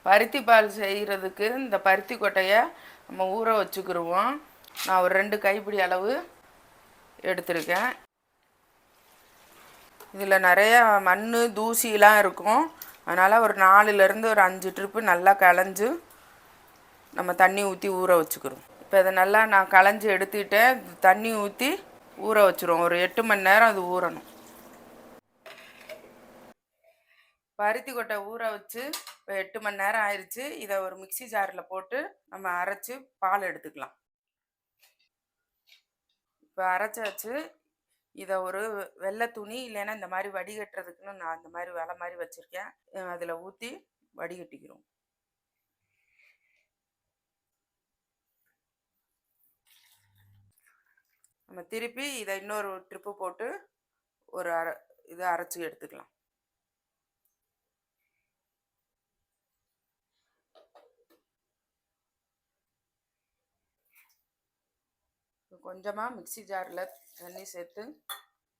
பருத்தி பால் செய்கிறதுக்கு இந்த பருத்தி கொட்டையை நம்ம ஊற வச்சுக்கிடுவோம். நான் ஒரு 2 கைப்பிடி அளவு எடுத்திருக்கேன். இதில் நிறையா மண் தூசிலாம் இருக்கும். அதனால் ஒரு 4லேருந்து ஒரு 5 ட்ரிப்பு நல்லா களைஞ்சு நம்ம தண்ணி ஊற்றி ஊற வச்சுக்கிறோம். இப்போ இதை நல்லா நான் களைஞ்சி எடுத்துக்கிட்டேன். தண்ணி ஊற்றி ஊற வச்சுருவோம். ஒரு 8 மணி நேரம் அது ஊறணும். பருத்தி கொட்டை ஊற வச்சு இப்போ 8 மணி நேரம் ஆயிடுச்சு. இதை ஒரு மிக்சி ஜாரில் போட்டு நம்ம அரைச்சி பால் எடுத்துக்கலாம். இப்போ அரைச்சாச்சு. இதை ஒரு வெள்ளை துணி இல்லைன்னா இந்த மாதிரி வடிகட்டுறதுக்குன்னு நான் இந்த மாதிரி வலை மாதிரி வச்சுருக்கேன். அதில் ஊற்றி வடிகட்டிக்கிறோம். நம்ம திருப்பி இதை இன்னொரு ட்ரிப்பு போட்டு ஒரு இதை அரைச்சி எடுத்துக்கலாம். கொஞ்சமாக மிக்சி ஜாரில் தண்ணி சேர்த்து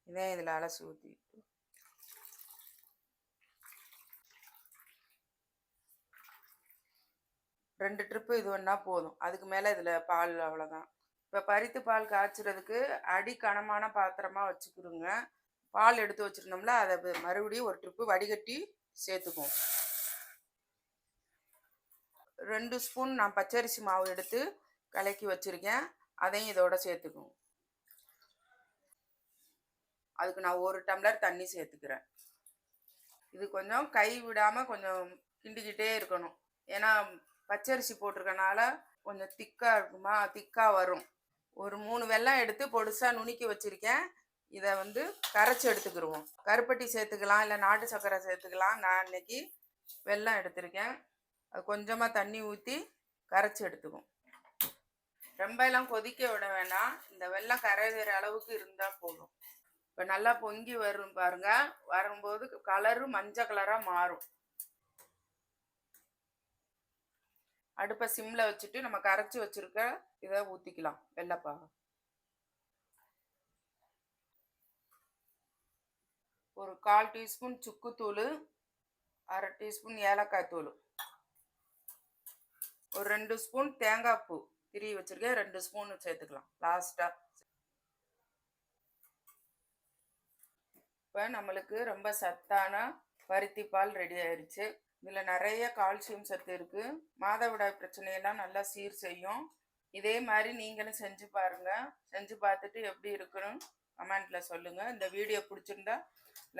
இதே இதில் அலசி ஊற்றிட்டு 2 ட்ரிப்பு இது வேணா போதும். அதுக்கு மேலே இதில் பால் அவ்வளோதான். இப்போ பருத்தி பால் காய்ச்சறதுக்கு அடி கனமான பாத்திரமாக வச்சுக்கிடுங்க. பால் எடுத்து வச்சுருந்தோம்ல அதை மறுபடியும் ஒரு ட்ரிப்பு வடிகட்டி சேர்த்துக்குவோம். 2 ஸ்பூன் நான் பச்சரிசி மாவு எடுத்து கலக்கி வச்சுருக்கேன். அதையும் இதோட சேர்த்துக்குவோம். அதுக்கு நான் 1 டம்ளர் தண்ணி சேர்த்துக்கிறேன். இது கொஞ்சம் கை விடாமல் கொஞ்சம் கிண்டிக்கிட்டே இருக்கணும். ஏன்னா பச்சரிசி போட்டிருக்கனால கொஞ்சம் திக்காக இருக்குமா, திக்காக வரும். ஒரு 3 வெல்லம் எடுத்து பொடிசாக நுணுக்கி வச்சுருக்கேன். இதை கரைச்சி எடுத்துக்கிடுவோம். கருப்பட்டி சேர்த்துக்கலாம், இல்லை நாட்டு சர்க்கரை சேர்த்துக்கலாம். நான் இன்னைக்கு வெல்லம் எடுத்திருக்கேன். அது கொஞ்சமாக தண்ணி ஊற்றி கரைச்சி எடுத்துக்குவோம். ரொம்ப எல்லாம் கொதிக்க விட வேணாம். இந்த வெல்லம் கரைகிற அளவுக்கு இருந்தால் போதும். இப்போ நல்லா பொங்கி வரும் பாருங்க. வரும்போது கலரு மஞ்சள் கலராக மாறும். அடுப்பை சிம்மில் வச்சுட்டு நம்ம கரைச்சி வச்சுருக்க இதை ஊற்றிக்கலாம். வெள்ளைப்பாக ஒரு 1/4 டீஸ்பூன் சுக்குத்தூள், 1/2 டீஸ்பூன் ஏலக்காய் தூள், ஒரு 2 ஸ்பூன் தேங்காய் பூ திரி வச்சுருக்கேன். 2 ஸ்பூன் சேர்த்துக்கலாம் லாஸ்ட்டாக. இப்போ நம்மளுக்கு ரொம்ப சத்தான பருத்தி பால் ரெடி ஆயிடுச்சு. இதில் நிறைய கால்சியம் சத்து இருக்குது. மாதவிடாய் பிரச்சனையெல்லாம் நல்லா சீர் செய்யும். இதே மாதிரி நீங்களும் செஞ்சு பாருங்கள். செஞ்சு பார்த்துட்டு எப்படி இருக்குன்னு கமெண்ட்டில் சொல்லுங்கள். இந்த வீடியோ பிடிச்சிருந்தா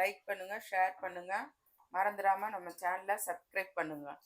லைக் பண்ணுங்கள், ஷேர் பண்ணுங்கள். மறந்துடாமல் நம்ம சேனலை சப்ஸ்கிரைப் பண்ணுங்கள்.